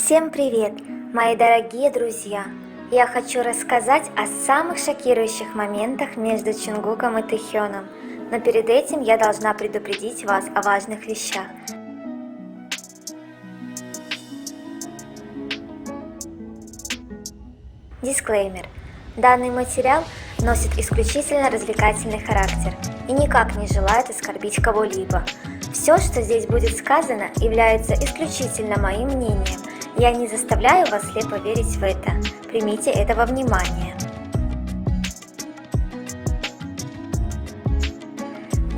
Всем привет, мои дорогие друзья! Я хочу рассказать о самых шокирующих моментах между Чонгуком и Тэхёном, но перед этим я должна предупредить вас о важных вещах. Дисклеймер. Данный материал носит исключительно развлекательный характер и никак не желает оскорбить кого-либо. Все, что здесь будет сказано, является исключительно моим мнением. Я не заставляю вас слепо верить в это. Примите это во внимание.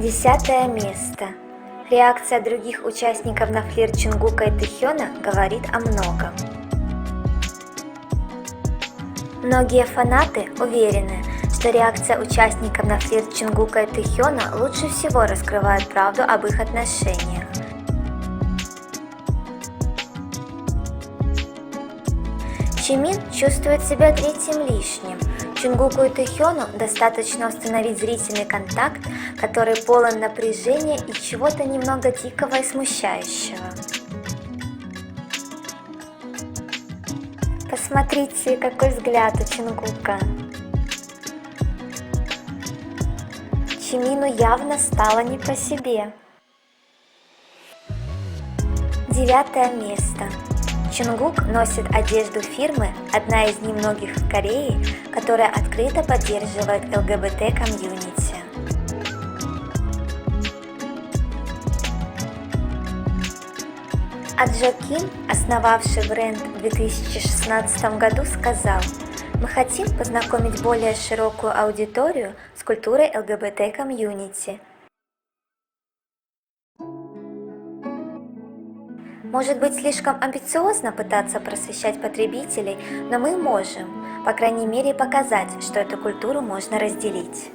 10 место. Реакция других участников на флирт Чонгука и Тэхёна говорит о многом. Многие фанаты уверены, что реакция участников на флирт Чонгука и Тэхёна лучше всего раскрывает правду об их отношениях. Чимин чувствует себя третьим лишним. Чонгуку и Тэхёну достаточно установить зрительный контакт, который полон напряжения и чего-то немного дикого и смущающего. Посмотрите, какой взгляд у Чонгука. Чимину явно стало не по себе. 9 место. Чонгук носит одежду фирмы, одна из немногих в Корее, которая открыто поддерживает ЛГБТ-комьюнити. А Джо Ким, основавший бренд в 2016 году, сказал: «Мы хотим познакомить более широкую аудиторию с культурой ЛГБТ-комьюнити». Может быть, слишком амбициозно пытаться просвещать потребителей, но мы можем, по крайней мере, показать, что эту культуру можно разделить.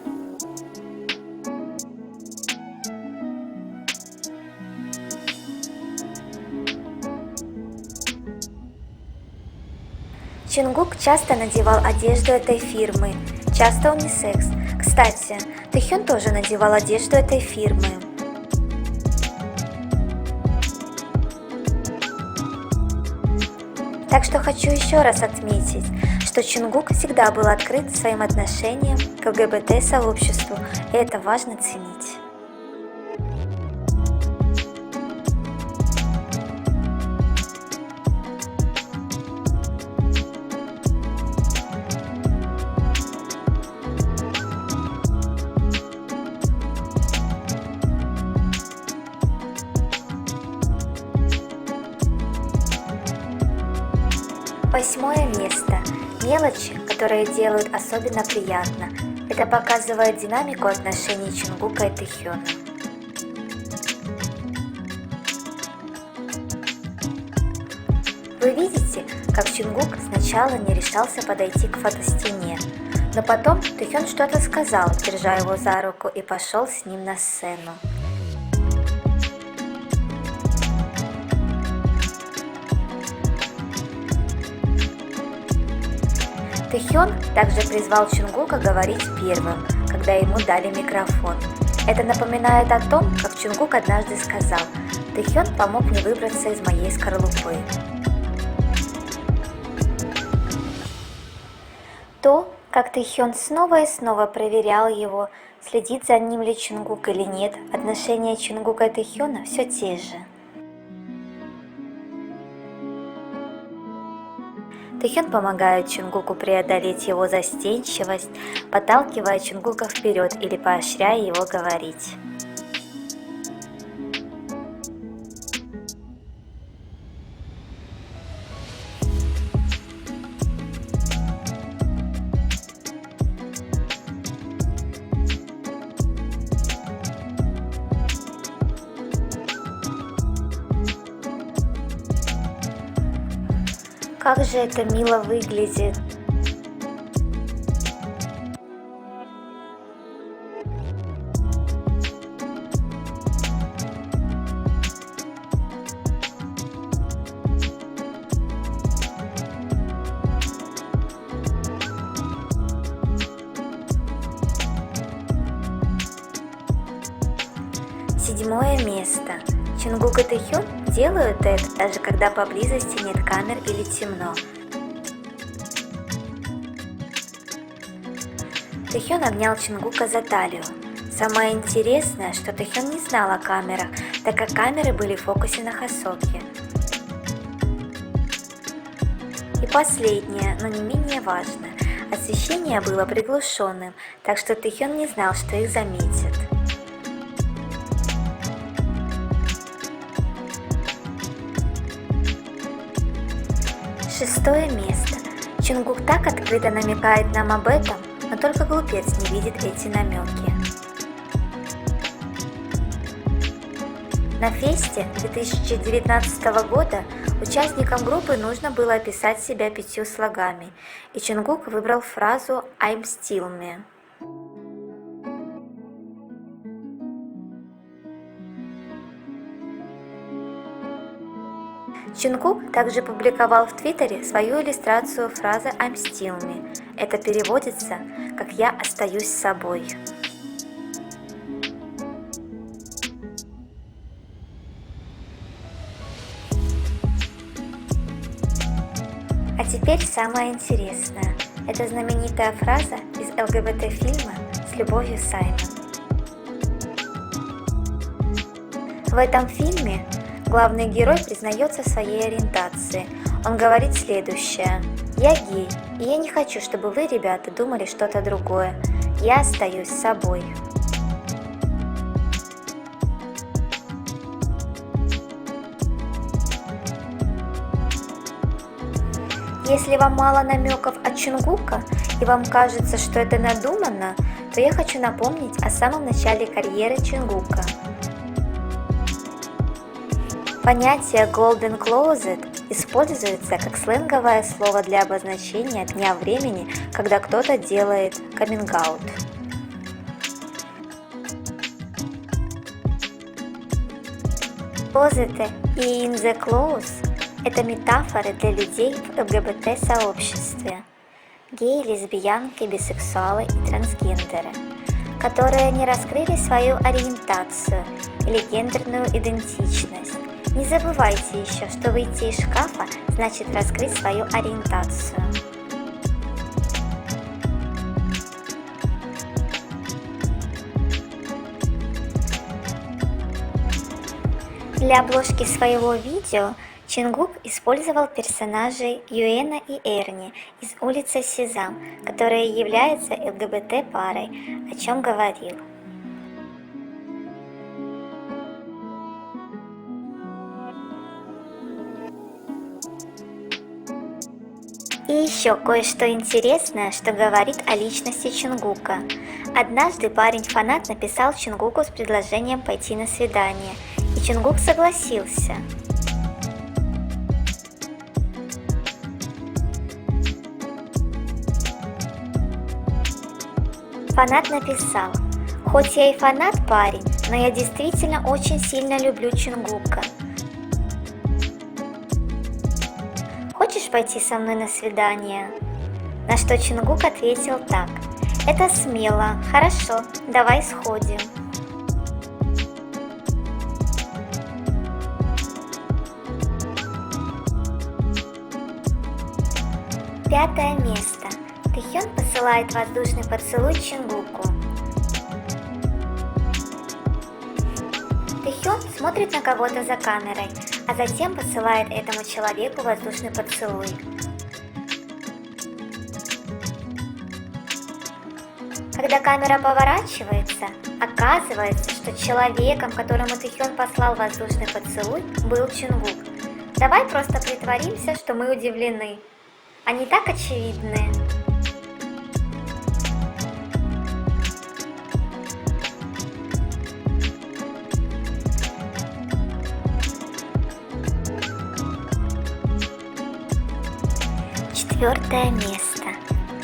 Чонгук часто надевал одежду этой фирмы, часто унисекс. Кстати, Тэхён тоже надевал одежду этой фирмы. Так что хочу еще раз отметить, что Чонгук всегда был открыт своим отношением к ЛГБТ-сообществу, и это важно ценить. Восьмое место. Мелочи, которые делают особенно приятно. Это показывает динамику отношений Чонгука и Тэхёна. Вы видите, как Чонгук сначала не решался подойти к фотостене, но потом Тэхён что-то сказал, держа его за руку, и пошел с ним на сцену. Тэхён также призвал Чонгука говорить первым, когда ему дали микрофон. Это напоминает о том, как Чонгук однажды сказал: «Тэхён помог мне выбраться из моей скорлупы». То, как Тэхён снова и снова проверял его, следит за ним ли Чонгук или нет, отношения Чонгука и Тэхёна все те же. Тэхён помогает Чонгуку преодолеть его застенчивость, подталкивая Чонгука вперед или поощряя его говорить. Как же это мило выглядит! Седьмое место. Чонгук и Тэхён делают это, даже когда поблизости нет камер или темно. Тэхён обнял Чингука за талию. Самое интересное, что Тэхён не знал о камерах, так как камеры были в фокусе на Хосоке. И последнее, но не менее важное. Освещение было приглушенным, так что Тэхён не знал, что их заметят. Шестое место. Чингук так открыто намекает нам об этом, но только глупец не видит эти намеки. На фесте 2019 года участникам группы нужно было описать себя 5 слогами, и Чингук выбрал фразу «I'm still me». Чингук также публиковал в Твиттере свою иллюстрацию фразы «I'm still me». Это переводится как «Я остаюсь собой». А теперь самое интересное. Это знаменитая фраза из ЛГБТ-фильма «С любовью, Саймон». В этом фильме главный герой признается в своей ориентации. Он говорит следующее: «Я гей, и я не хочу, чтобы вы, ребята, думали что-то другое. Я остаюсь собой». Если вам мало намеков от Чингука и вам кажется, что это надуманно, то я хочу напомнить о самом начале карьеры Чингука. Понятие Golden Closet используется как сленговое слово для обозначения дня времени, когда кто-то делает каминг-аут. Closet и in the close – это метафоры для людей в ЛГБТ-сообществе – геи, лесбиянки, бисексуалы и трансгендеры, которые не раскрыли свою ориентацию или гендерную идентичность. Не забывайте еще, что выйти из шкафа значит раскрыть свою ориентацию. Для обложки своего видео Чингук использовал персонажей Юэна и Эрни из улицы Сезам, которые являются ЛГБТ-парой, о чем говорил. И еще кое-что интересное, что говорит о личности Чингука. Однажды парень-фанат написал Чингуку с предложением пойти на свидание, и Чингук согласился. Фанат написал: «Хоть я и фанат, парень, но я действительно очень сильно люблю Чингука. Хочешь пойти со мной на свидание?» На что Чингук ответил так: «Это смело, хорошо, давай сходим». Пятое место. Тэхён посылает воздушный поцелуй Чингуку. Тэхён смотрит на кого-то за камерой, а затем посылает этому человеку воздушный поцелуй. Когда камера поворачивается, оказывается, что человеком, которому Тэхён послал воздушный поцелуй, был Чингук. Давай просто притворимся, что мы удивлены. Они так очевидны. Четвертое место.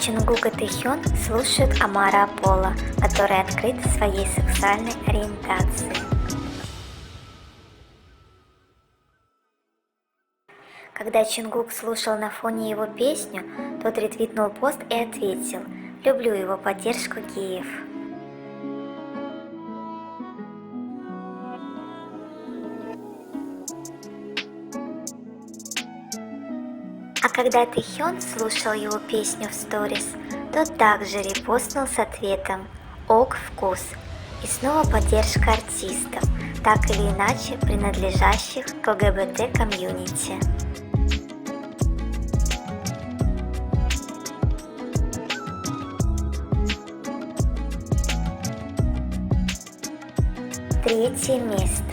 Чингук и Тэхён слушают Амара Аполло, который открыт своей сексуальной ориентации. Когда Чингук слушал на фоне его песню, тот ретвитнул пост и ответил: «Люблю его поддержку геев». А когда Тэхён слушал его песню в сторис, то также репостнул с ответом «Ок, вкус» и снова поддержка артистов, так или иначе принадлежащих к ЛГБТ-комьюнити. Третье место.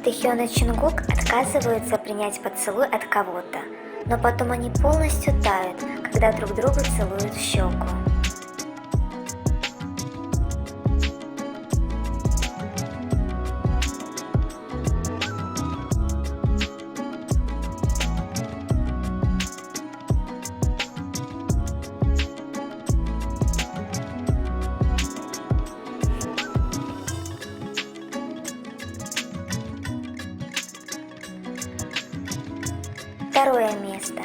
Тэхён и Чунгук отказываются принять поцелуй от кого-то, но потом они полностью тают, когда друг друга целуют в щеку. Второе место.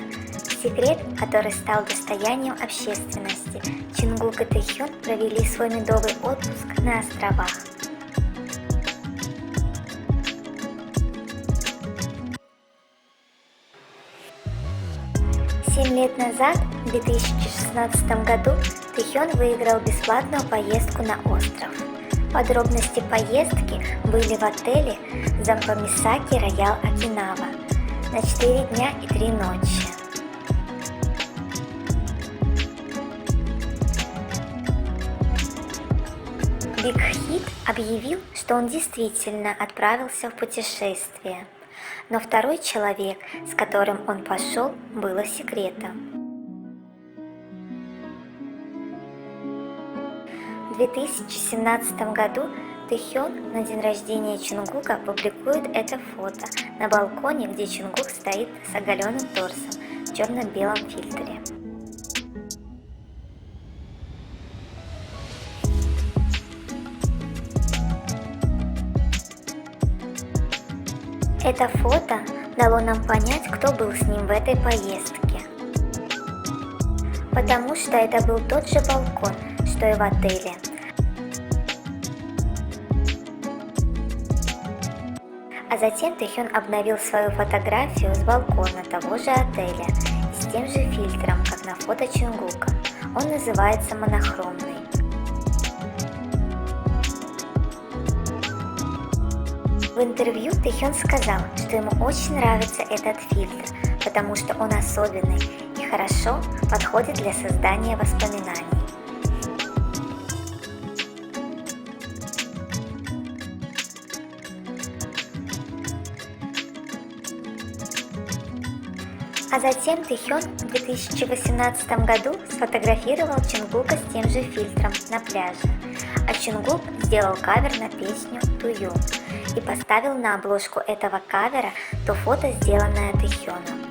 Секрет, который стал достоянием общественности. Чунгук и Тэхён провели свой медовый отпуск на островах. Семь лет назад, в 2016 году, Тэхён выиграл бесплатную поездку на остров. Подробности поездки были в отеле Зампамисаки Роял Окинава на 4 дня и 3 ночи. Биг Хит объявил, что он действительно отправился в путешествие, но второй человек, с которым он пошел, было секретом. В 2017 году Тэхён на день рождения Чунгука публикует это фото на балконе, где Чунгук стоит с оголенным торсом в черно-белом фильтре. Это фото дало нам понять, кто был с ним в этой поездке. Потому что это был тот же балкон, что и в отеле. А затем Тэхён обновил свою фотографию с балкона того же отеля и с тем же фильтром, как на фото Чунгука. Он называется монохромный. В интервью Тэхён сказал, что ему очень нравится этот фильтр, потому что он особенный и хорошо подходит для создания воспоминаний. А затем Тэхён в 2018 году сфотографировал Чунгука с тем же фильтром на пляже, а Чунгук сделал кавер на песню «To You» и поставил на обложку этого кавера то фото, сделанное Тэхёном.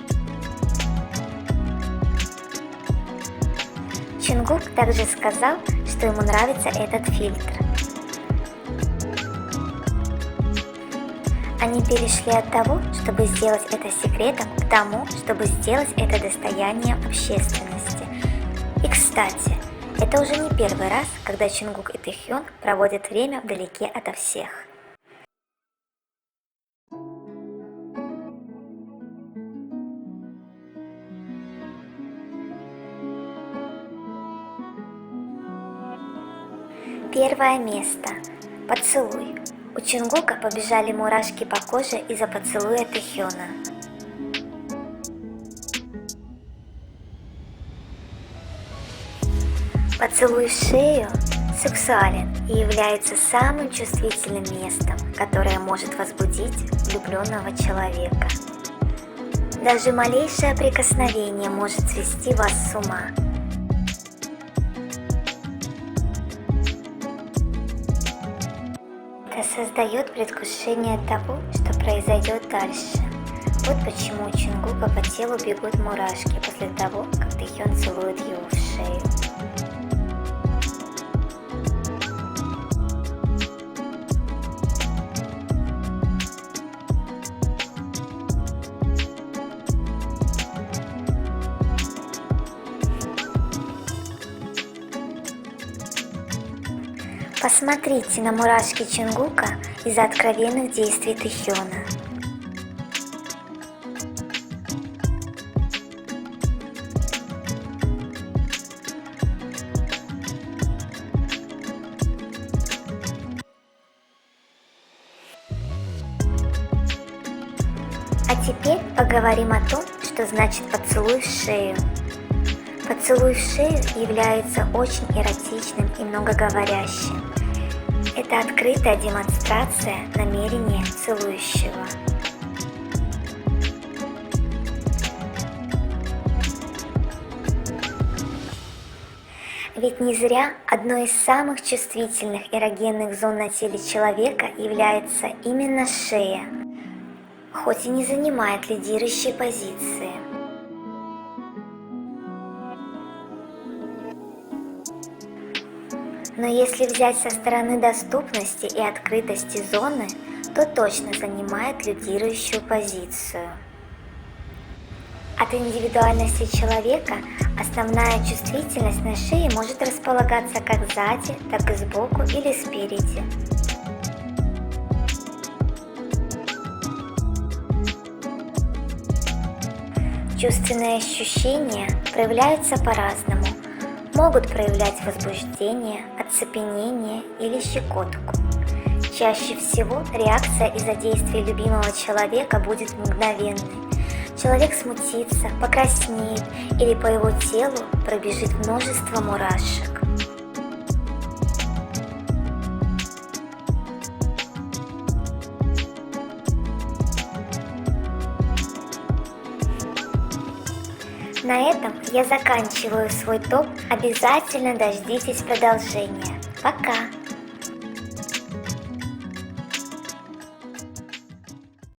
Чунгук также сказал, что ему нравится этот фильтр. Они перешли от того, чтобы сделать это секретом, к тому, чтобы сделать это достоянием общественности. И кстати, это уже не первый раз, когда Чунгук и Тэхён проводят время вдалеке ото всех. Первое место. Поцелуй. У Чунгука побежали мурашки по коже из-за поцелуя Тэхёна. Поцелуй в шею сексуален и является самым чувствительным местом, которое может возбудить влюбленного человека. Даже малейшее прикосновение может свести вас с ума. Это создает предвкушение того, что произойдет дальше. Вот почему у Чунгука по телу бегут мурашки после того, как Тэхён целует его в шею. Посмотрите на мурашки Чунгука из-за откровенных действий Тэхёна. теперь поговорим о том, что значит поцелуй в шею. Поцелуй в шею является очень эротичным и многоговорящим. Это открытая демонстрация намерения целующего. Ведь не зря одной из самых чувствительных эрогенных зон на теле человека является именно шея, хоть и не занимает лидирующие позиции. Но если взять со стороны доступности и открытости зоны, то точно занимает лидирующую позицию. От индивидуальности человека основная чувствительность на шее может располагаться как сзади, так и сбоку или спереди. Чувственные ощущения проявляются по-разному. Могут проявлять возбуждение, оцепенение или щекотку. Чаще всего реакция из-за действия любимого человека будет мгновенной. Человек смутится, покраснеет или по его телу пробежит множество мурашек. На этом я заканчиваю свой топ. Обязательно дождитесь продолжения. Пока!